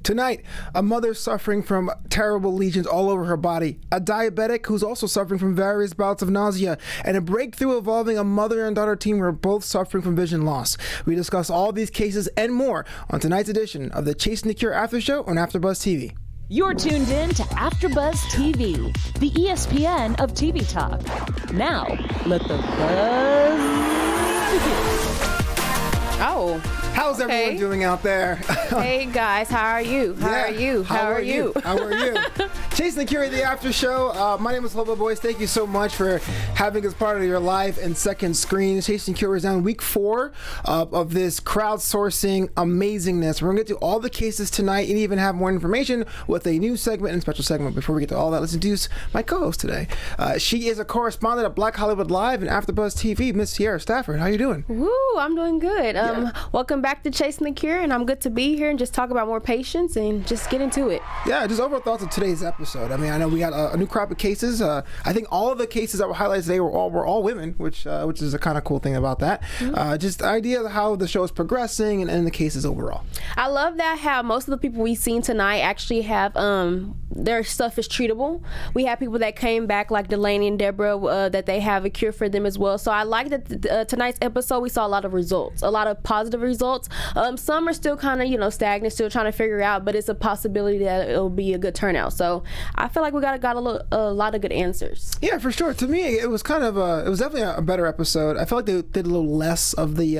Tonight, a mother suffering from terrible lesions all over her body, a diabetic who's also suffering from various bouts of nausea, and a breakthrough involving a mother and daughter team who are both suffering from vision loss. We discuss all these cases and more on tonight's edition of the Chasing the Cure After Show on AfterBuzz TV. You're tuned in to AfterBuzz TV, the ESPN of TV talk. Now, let the buzz begin. Oh. How's everyone doing out there? Hey guys, how are you? How are you? How are you? Chasing the Cure, the After Show. My name is Flobo Boyce. Thank you so much for having us part of your live and second screen. Chasing the Cure is on week 4 of this crowdsourcing amazingness. We're going to get to all the cases tonight and even have more information with a new segment and special segment. Before we get to all that, let's introduce my co-host today. She is a correspondent at Black Hollywood Live and AfterBuzz TV, Miss Sierra Stafford. How you doing? Woo, I'm doing good. Welcome back to Chasing the Cure, and I'm good to be here and just talk about more patients and just get into it. Yeah, just overall thoughts of today's episode. I mean, I know we got a new crop of cases. I think all of the cases that were highlighted today were all women, which is a kind of cool thing about that. Mm-hmm. Just the idea of how the show is progressing and the cases overall. I love that how most of the people we've seen tonight actually have their stuff is treatable. We have people that came back like Delaney and Debra that they have a cure for them as well. So I like that tonight's episode we saw a lot of results, a lot of positive results. Some are still kind of stagnant, still trying to figure out, but it's a possibility that it'll be a good turnout. So I feel like we got a lot of good answers. Yeah, for sure. To me, it was kind of it was definitely a better episode. I felt like they did a little less of the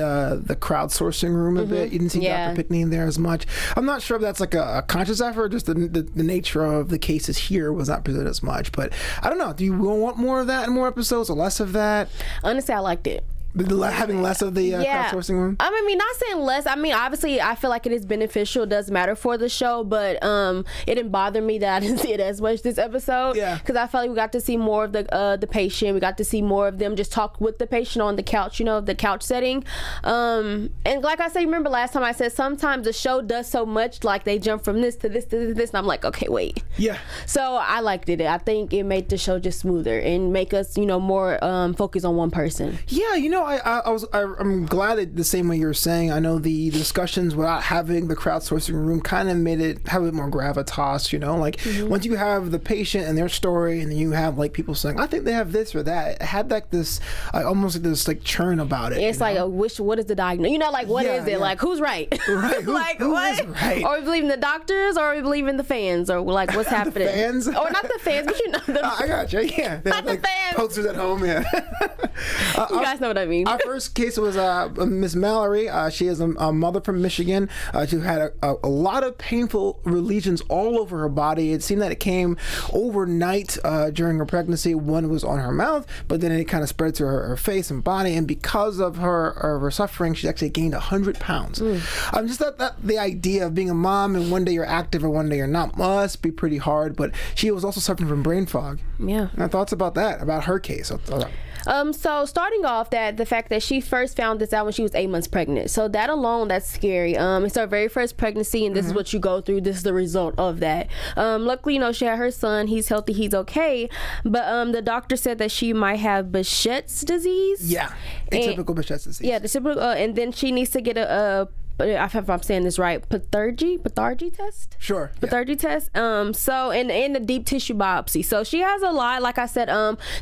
crowdsourcing room a bit. You didn't see Dr. Pickney in there as much. I'm not sure if that's like a conscious effort. Just the nature of the cases here was not presented as much. But I don't know. Do you want more of that in more episodes or less of that? Honestly, I liked it. Having less of the crowdsourcing room? I mean, not saying less. I mean, obviously, I feel like it is beneficial. It does matter for the show, but it didn't bother me that I didn't see it as much this episode. Yeah. Because I felt like we got to see more of the patient. We got to see more of them just talk with the patient on the couch, the couch setting. And like I said, remember last time I said sometimes the show does so much, like they jump from this to this to this, and I'm like, okay, wait. Yeah. So I liked it. I think it made the show just smoother and make us, more focus on one person. Yeah, I'm glad it the same way you were saying. I know the discussions without having the crowdsourcing room kind of made it have a bit more gravitas, once you have the patient and their story and then you have like people saying, I think they have this or that, it had like this almost like this like churn about it. It's like what is the diagnosis? What is it? Yeah. Like who's right? Right. Who what? Is right? Are we believing the doctors or are we believing the fans or like what's happening? The fans? Or not the fans, but I got you. Yeah. They not have, the fans. Posters at home, yeah. You guys know what I mean. Our first case was Miss Mallory. She is a mother from Michigan. She had a lot of painful lesions all over her body. It seemed that it came overnight during her pregnancy. One was on her mouth, but then it kind of spread to her face and body. And because of her suffering, she actually gained 100 pounds. Just that the idea of being a mom and one day you're active and one day you're not must be pretty hard. But she was also suffering from brain fog. Yeah. My thoughts about that, about her case. So starting off the fact that she first found this out when she was 8 months pregnant. So that alone, that's scary. It's her very first pregnancy and this is what you go through. This is the result of that. Luckily, she had her son. He's healthy. He's okay. But the doctor said that she might have Behçet's disease. Yeah. Atypical Behçet's disease. Yeah. The typical, and then she needs to get if I'm saying this right, pathargy test? Sure. Pathargy test. So, and the deep tissue biopsy. So she has a lot, like I said,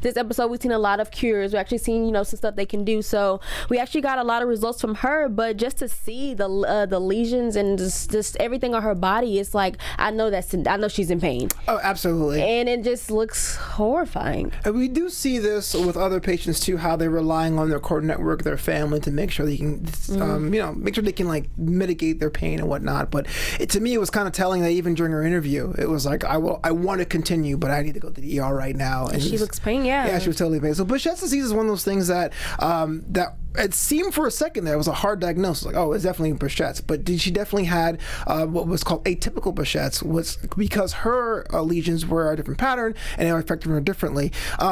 this episode we've seen a lot of cures. We actually seen, some stuff they can do. So we actually got a lot of results from her, but just to see the lesions and just everything on her body, it's like, I know she's in pain. Oh, absolutely. And it just looks horrifying. And we do see this with other patients too, how they're relying on their core network, their family to make sure they can, make sure they can like mitigate their pain and whatnot. But to me, it was kind of telling that even during her interview, it was like, I want to continue, but I need to go to the ER right now. And she looks pain, yeah. Yeah, she was totally pain. So Behçet's disease is one of those things that it seemed for a second there it was a hard diagnosis, like, oh, it's definitely Behçet's, but she definitely had what was called atypical Behçet's, was because her lesions were a different pattern and they were affecting her differently.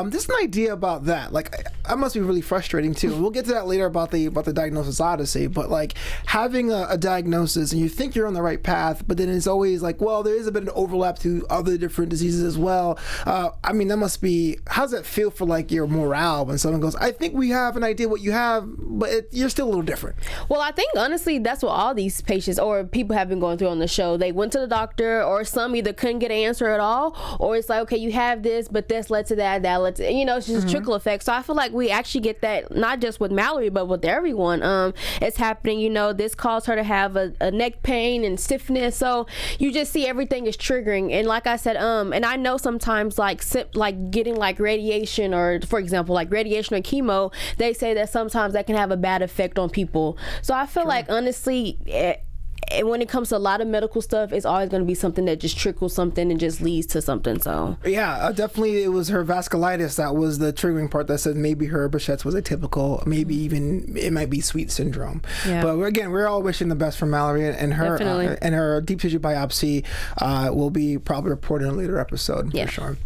Just an idea about that, like, that must be really frustrating too. We'll get to that later about the diagnosis odyssey, but like having a diagnosis and you think you're on the right path, but then it's always like, well, there is a bit of overlap to other different diseases as well. I mean, that must be, how does that feel for like your morale when someone goes, I think we have an idea what you have, but you're still a little different. Well, I think honestly that's what all these patients or people have been going through on the show. They went to the doctor, or some either couldn't get an answer at all, or it's like, okay, you have this, but this led to that led to, it's just a trickle effect. So I feel like we actually get that not just with Mallory, but with everyone. It's happening. This caused her to have a neck pain and stiffness. So you just see everything is triggering. And like I said, and I know sometimes like getting like radiation, or for example like radiation or chemo, they say that sometimes that can have a bad effect on people. So I feel like honestly, when it comes to a lot of medical stuff, it's always going to be something that just trickles something and just leads to something. So yeah, definitely it was her vasculitis that was the triggering part that said maybe her Behçet's was atypical, maybe even it might be sweet syndrome. Yeah. But again, we're all wishing the best for Mallory, and her and her deep tissue biopsy will be probably reported in a later episode for sure.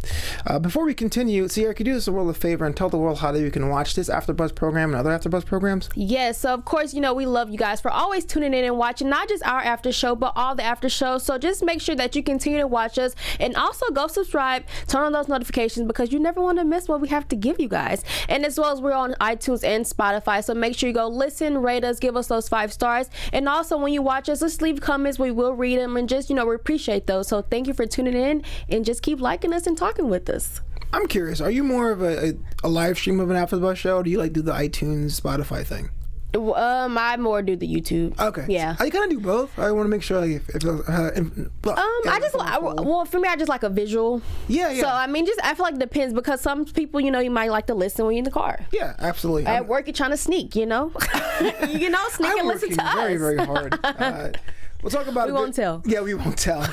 Before we continue, Sierra, could you do us a world of favor and tell the world how you can watch this AfterBuzz program and other AfterBuzz programs? Yes, so of course, we love you guys for always tuning in and watching not just our after show, but all the after shows. So just make sure that you continue to watch us, and also go subscribe, turn on those notifications, because you never want to miss what we have to give you guys. And as well as we're on iTunes and Spotify, so make sure you go listen, rate us, give us those 5 stars, and also when you watch us, just leave comments. We will read them, and just we appreciate those. So thank you for tuning in, and just keep liking us and talking with us. I'm curious, are you more of a live stream of an AfterBuzz show, or do you like do the iTunes, Spotify thing? I more do the YouTube. Okay. Yeah. I kind of do both. I want to make sure for me, I just like a visual. Yeah. So I feel like it depends, because some people, you might like to listen when you're in the car. Yeah, absolutely. At work, you're trying to sneak, sneak and listen to us. Very, very hard. We'll talk about. We won't tell. Yeah, we won't tell.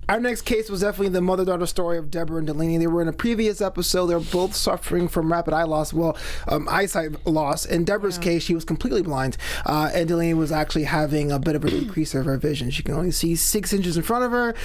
Our next case was definitely the mother-daughter story of Debra and Delaney. They were in a previous episode. They were both suffering from rapid eye loss, eyesight loss. In Debra's case, she was completely blind, and Delaney was actually having a bit of a decrease of her vision. She can only see 6 inches in front of her.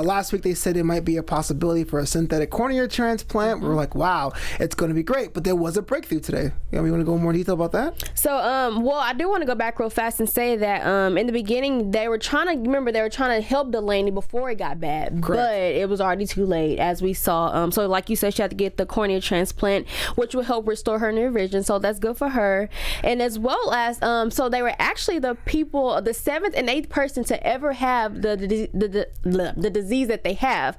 Last week, they said it might be a possibility for a synthetic cornea transplant. We're like, wow, it's going to be great. But there was a breakthrough today. We want to go in more detail about that? So, I do want to go back real fast and say that in the beginning, they were trying to help Delaney before it got bad. Correct. But it was already too late, as we saw. So like you said, she had to get the cornea transplant, which will help restore her near vision. So that's good for her. And as well as so they were actually the 7th and 8th person to ever have the disease that they have.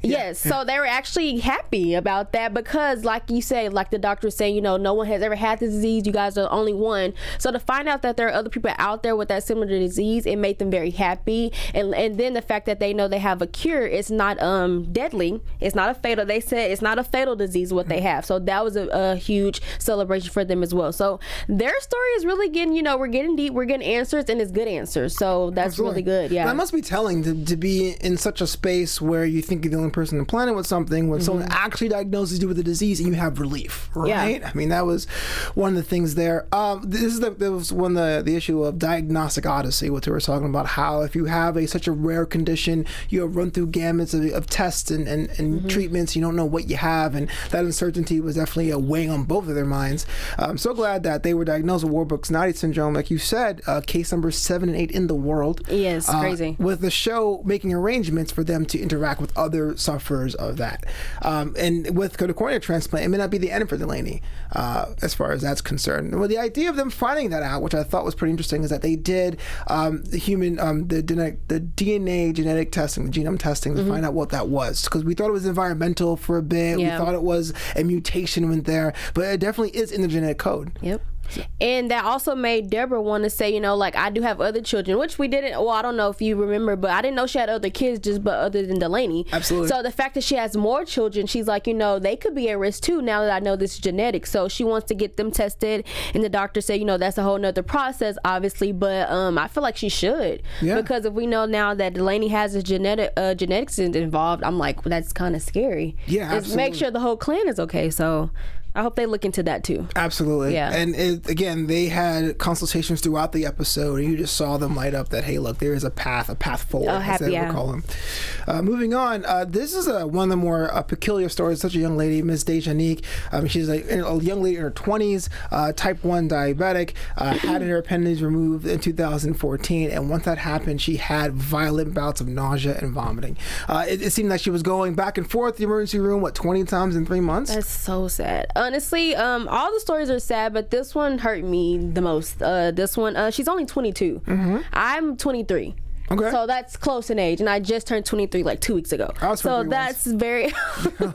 Yes, so they were actually happy about that, because like you say, like the doctor was saying, no one has ever had the disease. You guys are the only one. So to find out that there are other people out there with that similar disease, it made them very happy. And then the fact that they know they have a cure, it's not deadly, it's not a fatal. They said it's not a fatal disease what they have. So that was a huge celebration for them as well. So their story is really getting, we're getting deep, we're getting answers, and it's good answers. So that's really good. Yeah, that must be telling to be in such a space where you think you're the only person on the planet with something, when someone actually diagnoses you with a disease and you have relief, right? Yeah. That was one of the things there. This was one of the issue of diagnostic odyssey, what they were talking about, how if you have such a rare condition, you have run through gamuts of tests and treatments, you don't know what you have, and that uncertainty was definitely weighing on both of their minds. I'm so glad that they were diagnosed with Warburg-Snoddy syndrome, like you said, case number 7 and 8 in the world. Yes, crazy. With the show making arrangements for them to interact with other sufferers of that. And with the cornea transplant, it may not be the end for Delaney, as far as that's concerned. Well, the idea of them finding that out, which I thought was pretty interesting, is that they did the DNA genetic testing, the genome testing, to find out what that was. Because we thought it was environmental for a bit. Yeah. We thought it was a mutation went there, but it definitely is in the genetic code. Yep. And that also made Debra want to say, I do have other children, which we didn't. Well, I don't know if you remember, but I didn't know she had other kids but other than Delaney. Absolutely. So the fact that she has more children, she's like, they could be at risk too, now that I know this is genetic. So she wants to get them tested, and the doctor said, that's a whole nother process, obviously, but I feel like she should. Yeah. Because if we know now that Delaney has a genetics involved, I'm like, that's kind of scary. Yeah, absolutely. Just make sure the whole clan is okay. So I hope they look into that too. Absolutely. Yeah. And again, they had consultations throughout the episode, and you just saw them light up that, hey, look, there is a path forward, as they would call them. Moving on, this is one of the more peculiar stories. Such a young lady, Miss Shaniek. She's a young lady in her 20s, type 1 diabetic, had her appendage removed in 2014, and once that happened, she had violent bouts of nausea and vomiting. It seemed like she was going back and forth the emergency room, 20 times in 3 months? That's so sad. honestly. All the stories are sad, but this one hurt me the most. This one, she's only 22. I'm 23. Okay. So that's close in age, and I just turned 23 like 2 weeks ago. I was 23 so that's very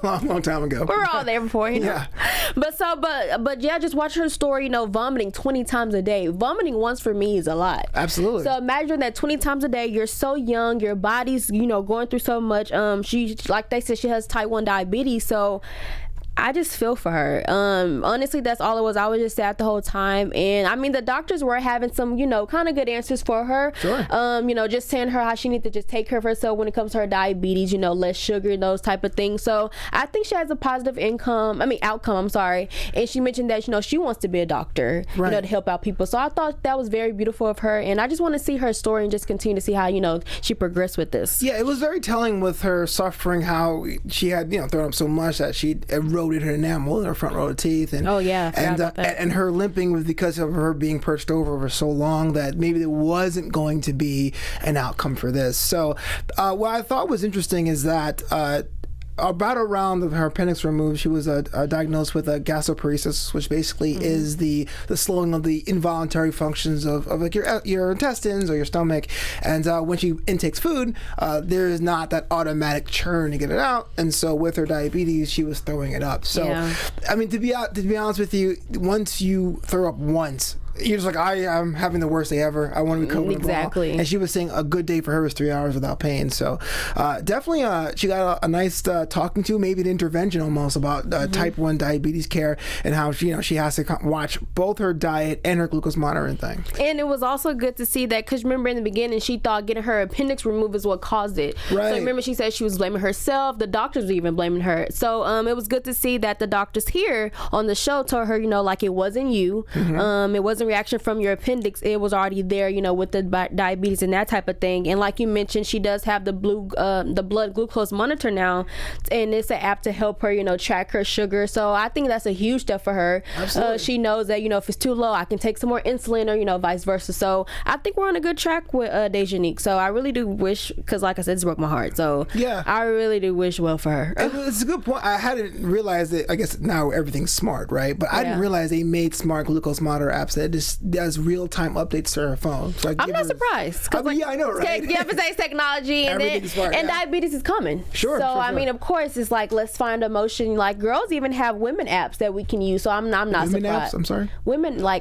long time ago. We're all there before, you know. Yeah. But yeah, just watch her story. You know, vomiting 20 times a day. Vomiting once for me is a lot. Absolutely. So imagine that 20 times a day. You're so young. Your body's going through so much. She, like they said, she has type 1 diabetes. So I just feel for her. Honestly, that's all it was. I was just sad the whole time. And I mean, the doctors were having some, kind of good answers for her. Sure. Just saying her how she needs to just take care of herself when it comes to her diabetes, less sugar, those type of things. So I think she has a positive outcome, I'm sorry. And she mentioned that, she wants to be a doctor, right. To help out people. So I thought that was very beautiful of her. And I just want to see her story and just continue to see how, she progressed with this. Yeah, it was very telling with her suffering, how she had, thrown up so much that she eroded her enamel in her front row of teeth, and and her limping was because of her being perched over for so long that maybe there wasn't going to be an outcome for this. So what I thought was interesting is that about around her appendix removed, she was diagnosed with a gastroparesis, which basically is the slowing of the involuntary functions of like your intestines or your stomach. And when she intakes food, there is not that automatic churn to get it out. And so with her diabetes, she was throwing it up. So, I mean, to be honest with you, once you throw up once, you're just like, I'm having the worst day ever. I want to be covered exactly. And she was saying a good day for her was 3 hours without pain. So definitely she got a nice talking to, maybe an intervention almost about type 1 diabetes care and how she has to watch both her diet and her glucose monitoring thing. And it was also good to see that, because remember in the beginning she thought getting her appendix removed is what caused it. Right. So remember she said she was blaming herself. The doctors were even blaming her. So it was good to see that the doctors here on the show told her, like it wasn't you. It wasn't reaction from your appendix. It was already there, with the diabetes and that type of thing. And like you mentioned, she does have the blood glucose monitor now, and it's an app to help her, track her sugar. So I think that's a huge step for her. Absolutely. She knows that, if it's too low, I can take some more insulin, or vice versa. So I think we're on a good track with Shaniek. So I really do wish, because like I said, it's broke my heart. So yeah, I really do wish well for her. It's a good point. I hadn't realized that. I guess now everything's smart, right? But I didn't realize they made smart glucose monitor apps that just does real-time updates to her phone. So I'm not surprised. Yeah, I know, right? You have to say technology, and diabetes is coming. Sure. I mean, of course, it's like, let's find emotion. Like, girls even have women apps that we can use. So I'm not women surprised. Apps? I'm sorry. Women for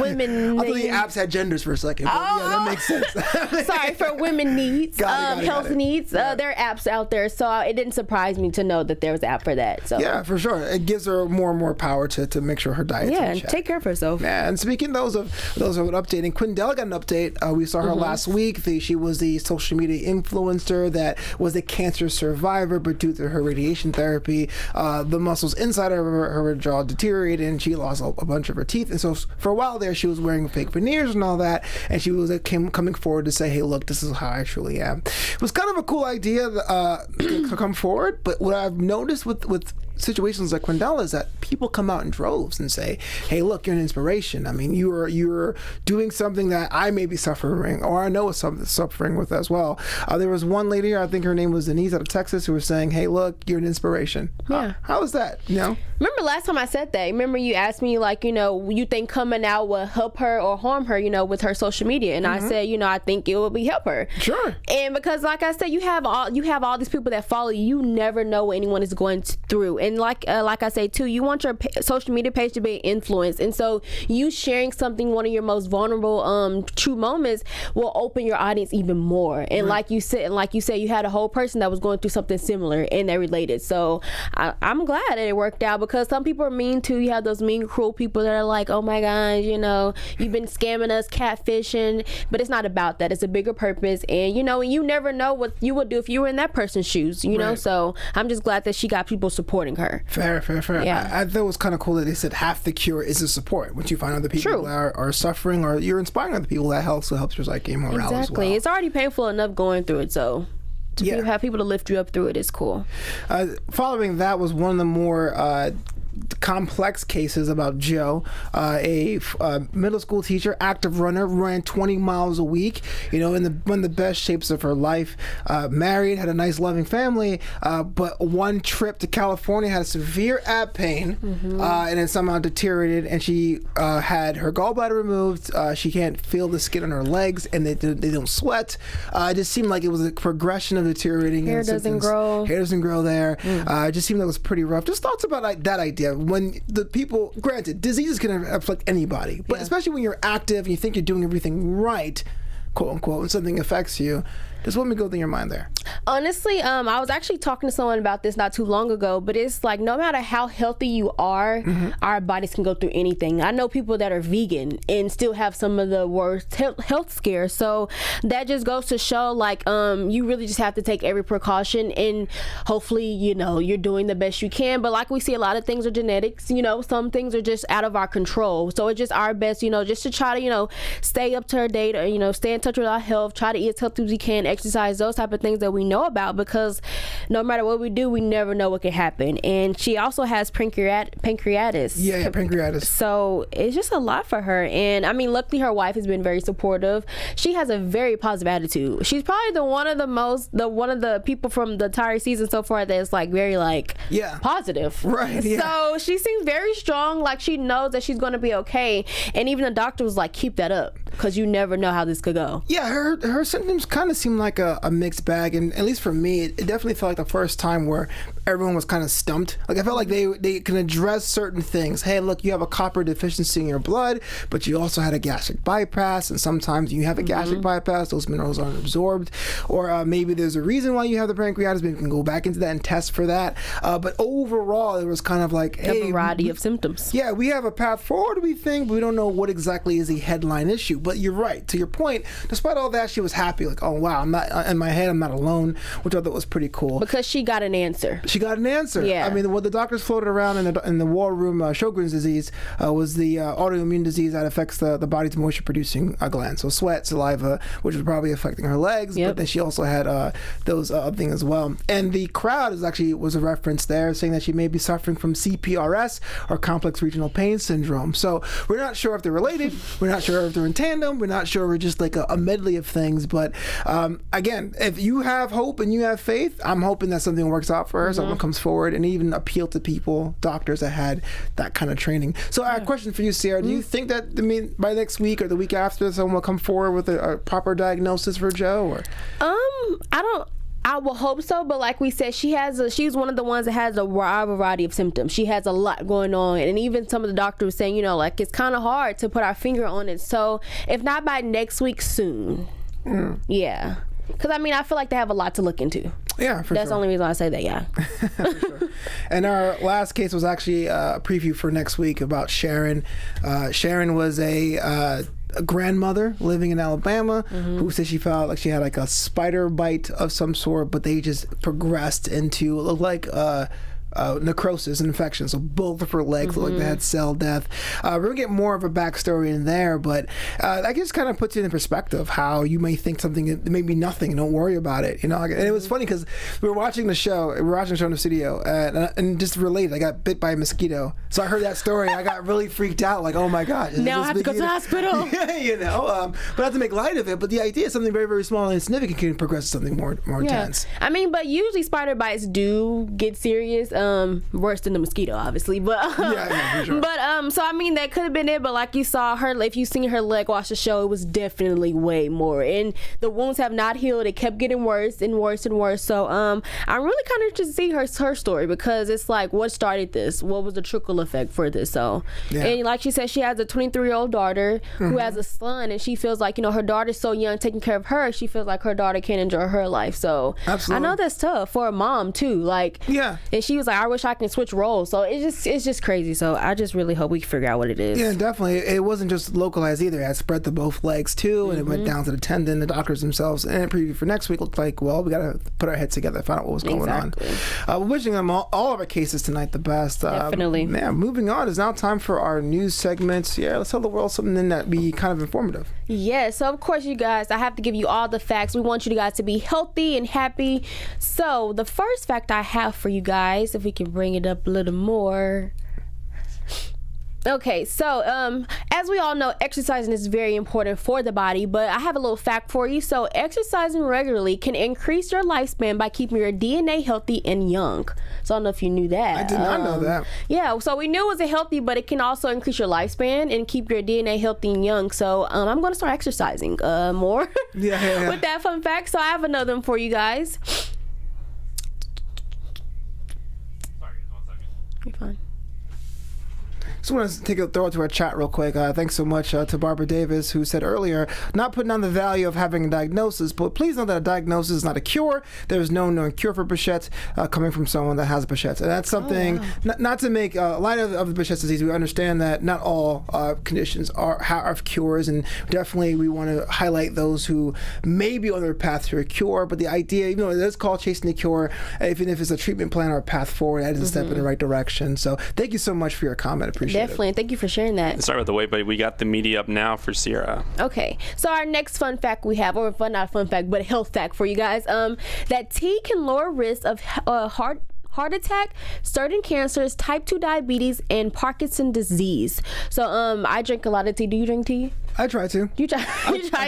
women. I thought the apps had genders for a second. But yeah, that makes sense. Sorry, for women needs, health needs. There are apps out there, so it didn't surprise me to know that there was an app for that. So yeah, for sure, it gives her more and more power to make sure her diet's in check. Take care of herself. Yeah, and speaking of updating, Quintell got an update. We saw her last week. She was the social media influencer that was a cancer survivor, but due to her radiation therapy, the muscles inside of her jaw deteriorated, and she lost a bunch of her teeth. And so for a while there, she was wearing fake veneers and all that, and she was coming forward to say, "Hey, look, this is how I truly am." It was kind of a cool idea to come forward, but what I've noticed with situations like Quintell is that people come out in droves and say, "Hey, look, you're an inspiration. I mean, you're doing something that I may be suffering, or I know is suffering with as well." There was one lady, I think her name was Denise out of Texas, who was saying, "Hey, look, you're an inspiration." Yeah. How is that? Remember last time I said that? Remember you asked me, like, you think coming out will help her or harm her, with her social media, and I said, I think it will help her. Sure. And because, like I said, you have all these people that follow you. You never know what anyone is going through. And like I say too, you want your social media page to be influenced, and so you sharing something, one of your most vulnerable true moments, will open your audience even more. And like you said, you had a whole person that was going through something similar and they related. So I'm glad that it worked out, because some people are mean too. You have those mean, cruel people that are like, "Oh my gosh, you've been scamming us, catfishing," but it's not about that. It's a bigger purpose, and you never know what you would do if you were in that person's shoes. Right. So I'm just glad that she got people supporting her. Fair. Yeah. I thought it was kind of cool that they said half the cure is the support. Once you find other people that are suffering, or you're inspiring other people, that helps your psyche and morale as well. It's already painful enough going through it, so to have people to lift you up through it is cool. Following that was one of the more complex cases about Joe, a middle school teacher, active runner, ran 20 miles a week, in one of the best shapes of her life, married, had a nice loving family, but one trip to California had severe ab pain, and it somehow deteriorated, and she had her gallbladder removed. She can't feel the skin on her legs, and they don't sweat. It just seemed like it was a progression of deteriorating. Hair doesn't grow there. It just seemed like it was pretty rough. Just thoughts about that idea. When the people, granted, disease is going to afflict anybody, but especially when you're active and you think you're doing everything right, quote unquote, and something affects you. Just let me go through your mind there. Honestly, I was actually talking to someone about this not too long ago, but it's like no matter how healthy you are, our bodies can go through anything. I know people that are vegan and still have some of the worst health scares. So that just goes to show like you really just have to take every precaution, and hopefully, you're doing the best you can. But like we see, a lot of things are genetics, some things are just out of our control. So it's just our best, just to try to, stay up to our date, or, stay in touch with our health, try to eat as healthy as we can, exercise, those type of things that we know about, because no matter what we do, we never know what can happen. And she also has pancreatitis. Yeah, pancreatitis. So it's just a lot for her. And I mean, luckily her wife has been very supportive. She has a very positive attitude. She's probably one of the people from the entire season so far that's like very positive. Right. Yeah. So she seems very strong. Like she knows that she's going to be okay. And even the doctor was like, keep that up, because you never know how this could go. Yeah, her symptoms kind of seem like a mixed bag, and at least for me, it definitely felt like the first time where everyone was kind of stumped. Like I felt like they can address certain things. Hey, look, you have a copper deficiency in your blood, but you also had a gastric bypass, and sometimes you have a gastric bypass, those minerals aren't absorbed, or maybe there's a reason why you have the pancreatitis. Maybe we can go back into that and test for that. But overall, it was kind of like a variety of symptoms. Yeah, we have a path forward, we think, but we don't know what exactly is the headline issue. But you're right. To your point, despite all that, she was happy. Like, oh wow, I'm not in my head. I'm not alone, which I thought was pretty cool. Because she got an answer. Yeah. I mean, what the doctors floated around in the war room, Sjogren's disease was the autoimmune disease that affects the body's moisture-producing glands. So sweat, saliva, which was probably affecting her legs. But then she also had those things as well. And the crowd was a reference there, saying that she may be suffering from CPRS, or complex regional pain syndrome. So we're not sure if they're related. We're not sure if they're in tandem. We're not sure. We're just like a medley of things. But again, if you have hope and you have faith, I'm hoping that something works out for her. Someone comes forward and even appeal to people, doctors that had that kind of training. So I have a question for you, Sierra. Do you think that by next week or the week after, someone will come forward with a proper diagnosis for Joe? Or I will hope so, but like we said, she's one of the ones that has a variety of symptoms. She has a lot going on, and even some of the doctors saying, like it's kind of hard to put our finger on it. So if not by next week, soon. Yeah. Because, I mean, I feel like they have a lot to look into. Yeah, for sure. That's the only reason I say that, yeah. For sure. And our last case was actually a preview for next week about Sharon. Sharon was a grandmother living in Alabama who said she felt like she had like a spider bite of some sort, but they just progressed into like necrosis and infection. So both of her legs look like they had cell death. We're gonna get more of a backstory in there, but that just kind of puts it in perspective how you may think something may be nothing. Don't worry about it. And it was funny because we were watching the show in the studio, and just related. I got bit by a mosquito, so I heard that story. I got really freaked out. Like, oh my god! Now I have to go to the hospital. But not to make light of it. But the idea is something very, very small and insignificant can progress to something more intense. I mean, but usually spider bites do get serious. Worse than the mosquito, obviously, but for sure. But so I mean that could have been it, but like you saw her, if you seen her leg watch the show, it was definitely way more, and the wounds have not healed. It kept getting worse and worse and worse. So I'm really kind of interested to see her story, because it's like, what started this? What was the trickle effect for this? So and like she said, she has a 23-year-old daughter who has a son, and she feels like her daughter's so young, taking care of her, she feels like her daughter can't enjoy her life. So absolutely. I know that's tough for a mom too. And she was like, I wish I can switch roles. So it's just crazy. So I just really hope we can figure out what it is. Yeah, definitely. It wasn't just localized either. It had spread to both legs too, and it went down to the tendon. The doctors themselves, and a preview for next week looked like, well, we got to put our heads together, find out what was going on. We're wishing them all of our cases tonight the best. Definitely. Moving on, it's now time for our news segments. Yeah, let's tell the world something that be kind of informative. Yeah, so of course, you guys, I have to give you all the facts. We want you guys to be healthy and happy. So the first fact I have for you guys, if we can bring it up a little more. Okay, so as we all know, exercising is very important for the body, but I have a little fact for you. So exercising regularly can increase your lifespan by keeping your DNA healthy and young. So I don't know if you knew that. I did not know that. Yeah, so we knew it was a healthy, but it can also increase your lifespan and keep your DNA healthy and young. So I'm going to start exercising more with that fun fact. So I have another one for you guys. Sorry, 1 second. You're fine. Just want to throw it to our chat real quick. Thanks so much to Barbara Davis, who said earlier, not putting on the value of having a diagnosis, but please know that a diagnosis is not a cure. There is no known cure for Behçet's coming from someone that has Behçet's. And that's something, not to make light of the Behçet's disease, we understand that not all conditions have cures, and definitely we want to highlight those who may be on their path to a cure. But the idea, even though it is called chasing the cure, even if it's a treatment plan or a path forward, that is a step in the right direction. So thank you so much for your comment. Appreciate Definitely, and thank you for sharing that. Let's start with the weight, but we got the media up now for Sierra. Okay, so our next fun fact we have, or not a fun fact, but a health fact for you guys, that tea can lower risk of heart attack, certain cancers, type 2 diabetes, and Parkinson's disease. So I drink a lot of tea. Do you drink tea? I try to. You try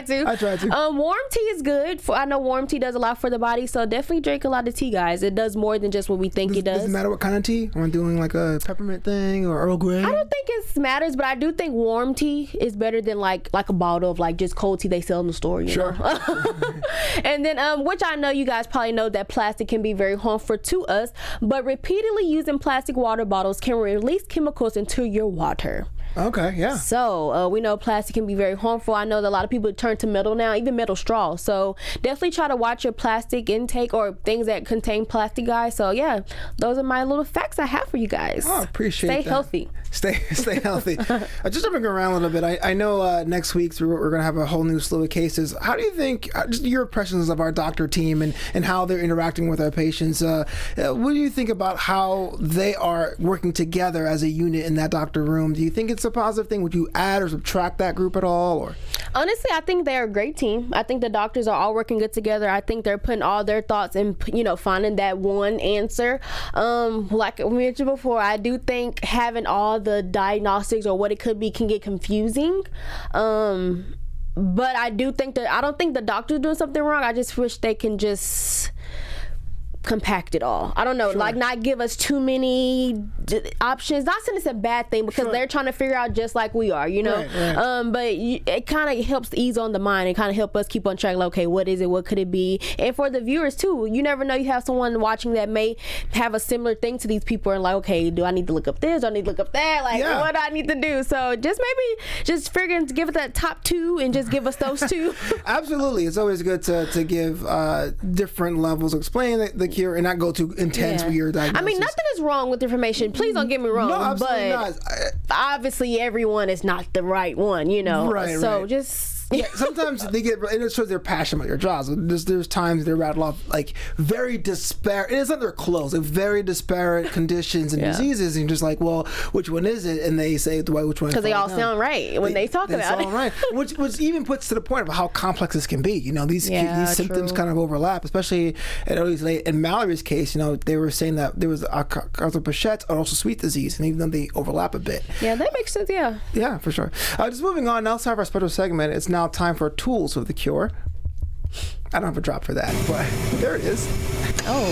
to? I try to. Warm tea is good. I know warm tea does a lot for the body, so definitely drink a lot of tea, guys. It does more than just what we think it does. Does it matter what kind of tea? Am I doing like a peppermint thing or Earl Grey? I don't think it matters, but I do think warm tea is better than like a bottle of like just cold tea they sell in the store. You know? And then, which I know you guys probably know that plastic can be very harmful to us, but repeatedly using plastic water bottles can release chemicals into your water. Okay, yeah. So we know plastic can be very harmful. I know that a lot of people turn to metal now, even metal straws. So definitely try to watch your plastic intake or things that contain plastic, guys. So yeah, those are my little facts I have for you guys. Oh, appreciate that. Stay healthy. Stay healthy. Just jumping around a little bit, I know next week we're going to have a whole new slew of cases. How do you think, just your impressions of our doctor team and how they're interacting with our patients, what do you think about how they are working together as a unit in that doctor room? Do you think it's a positive thing? Would you add or subtract that group at all? Or honestly, I think they're a great team. I think the doctors are all working good together. I think they're putting all their thoughts in, finding that one answer. Like we mentioned before, I do think having all the diagnostics or what it could be can get confusing. But I don't think the doctor's doing something wrong. I just wish they can just compact it all. I don't know, like not give us too many options. Not saying it's a bad thing, because they're trying to figure out just like we are, Right. But it kind of helps ease on the mind and kind of help us keep on track. Like, okay, what is it? What could it be? And for the viewers too, you never know. You have someone watching that may have a similar thing to these people, and like, okay, do I need to look up this? Do I need to look up that? Like, what do I need to do? So just figuring to give it that top two and just give us those two. Absolutely, it's always good to give different levels of explaining the cure and not go too intense with your diagnosis. I mean, nothing is wrong with information. Please don't get me wrong. No, absolutely but not. Obviously, everyone is not the right one, Right, so right. just. Yeah, sometimes they get, and it shows they're passionate about your jobs. There's times they rattle off like very disparate, and it's not their clothes, like very disparate conditions and diseases, and you're just like, well, which one is it? And they say which one? Because they all sound right when they talk about it. Right. which even puts to the point of how complex this can be. These symptoms kind of overlap, especially in Mallory's case. They were saying that there was Behçet's and also sweet disease, and even though they overlap a bit. Yeah, that makes sense. Yeah. Yeah, for sure. Just moving on. Now let's have our special segment. It's now time for tools of the cure. I don't have a drop for that, but there it is. Oh.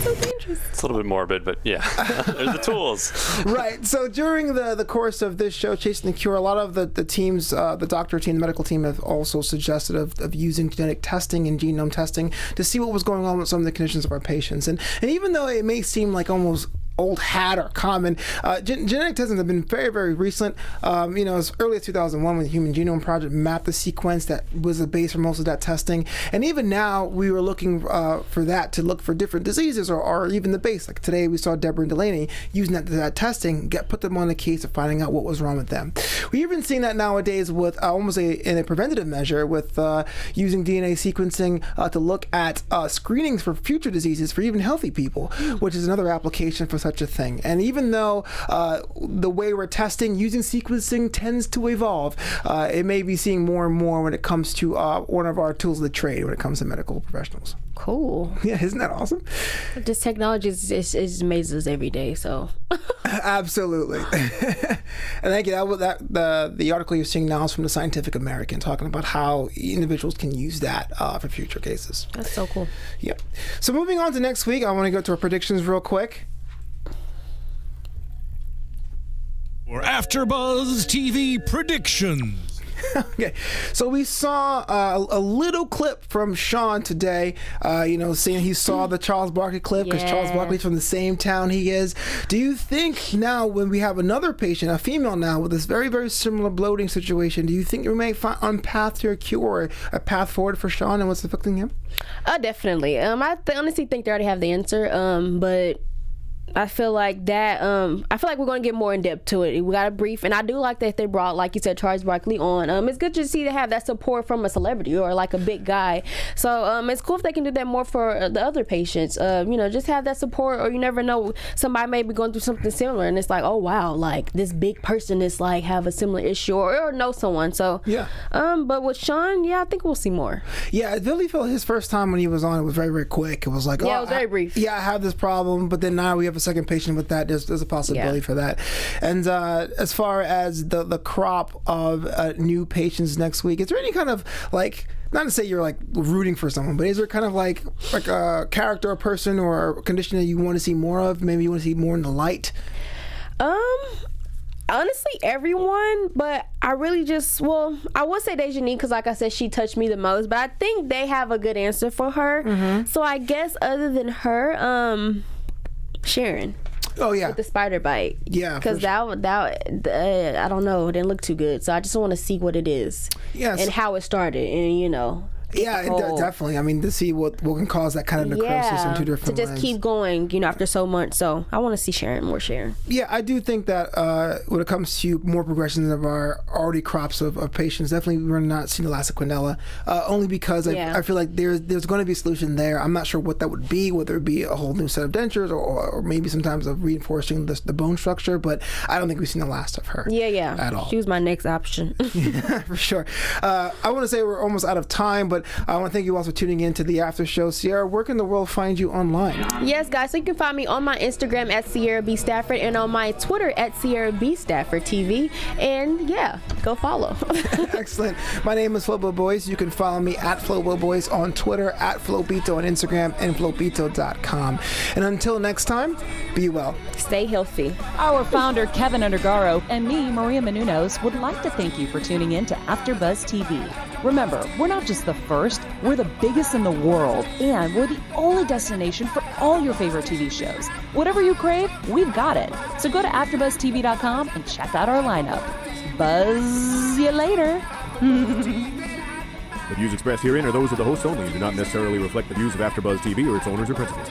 So dangerous. It's a little bit morbid, but yeah, there's the tools. Right. So during the course of this show, Chasing the Cure, a lot of the teams, the doctor team, the medical team, have also suggested of using genetic testing and genome testing to see what was going on with some of the conditions of our patients. And even though it may seem like almost old hat or common, genetic testing have been very, very recent. As early as 2001 when the Human Genome Project mapped the sequence that was the base for most of that testing. And even now, we were looking for that to look for different diseases or even the base. Like today, we saw Debra and Delaney using that testing, put them on the case of finding out what was wrong with them. We've even seen that nowadays with almost in a preventative measure with using DNA sequencing to look at screenings for future diseases for even healthy people, which is another application for such a thing. And even though the way we're testing using sequencing tends to evolve, it may be seeing more and more when it comes to one of our tools of the trade when it comes to medical professionals. Cool. Yeah, isn't that awesome? This technology is amazes us every day. So absolutely. And thank you. The article you're seeing now is from the Scientific American, talking about how individuals can use that for future cases. That's so cool. Yeah. So moving on to next week, I want to go to our predictions real quick. For AfterBuzz TV predictions. Okay, so we saw a little clip from Sean today, saying he saw the Charles Barkley clip because Charles Barkley's from the same town he is. Do you think now when we have another patient, a female now, with this very, very similar bloating situation, do you think we may find on path to a cure, a path forward for Sean and what's affecting him? Definitely. I honestly think they already have the answer, but I feel like that. I feel like we're going to get more in depth to it. We got a brief, and I do like that they brought, like you said, Charles Barkley on. It's good to see to have that support from a celebrity or like a big guy. So it's cool if they can do that more for the other patients. Just have that support, or you never know, somebody may be going through something similar, and it's like, oh wow, like this big person is like have a similar issue or know someone. So yeah. But with Sean, I think we'll see more. Yeah, I really felt his first time when he was on, it was very, very quick. It was like, it was very brief. Yeah, I have this problem, but then now we have a second patient with that. There's a possibility for that. And as far as the crop of new patients next week, is there any kind of like, not to say you're like rooting for someone, but is there kind of like a character or person or a condition that you want to see more of? Maybe you want to see more in the light? Honestly, everyone, but I really I would say Shaniek because, like I said, she touched me the most, but I think they have a good answer for her. Mm-hmm. So I guess other than her, Sharon. Oh yeah, with the spider bite. Yeah, because that I don't know, it didn't look too good. So I just want to see what it is. Yes, and how it started, and Yeah, definitely. I mean, to see what can cause that kind of necrosis in two different to just keep going, after so much. So I want to see more Sharon. Yeah, I do think that when it comes to more progressions of our already crops of patients, definitely we're not seeing the last of Quintell, only because I feel like there's going to be a solution there. I'm not sure what that would be, whether it be a whole new set of dentures or maybe sometimes of reinforcing the bone structure, but I don't think we've seen the last of her. Yeah. At all. She was my next option. Yeah, for sure. I want to say we're almost out of time, but I want to thank you all for tuning in to the after show. Sierra, where can the world find you online? Yes, guys, so you can find me on my Instagram at Sierra B. Stafford and on my Twitter at Sierra B. Stafford TV. And go follow. Excellent. My name is Flobo Boyce. You can follow me at Flobo Boyce on Twitter, at Flobito on Instagram, and Flobito.com. And until next time, be well. Stay healthy. Our founder, Keven Undergaro, and me, Maria Menounos, would like to thank you for tuning in to AfterBuzz TV. Remember, we're not just the first, we're the biggest in the world, and we're the only destination for all your favorite TV shows. Whatever you crave, we've got it. So go to AfterBuzzTV.com and check out our lineup. Buzz you later. The views expressed herein are those of the hosts only and do not necessarily reflect the views of AfterBuzz TV or its owners or principals.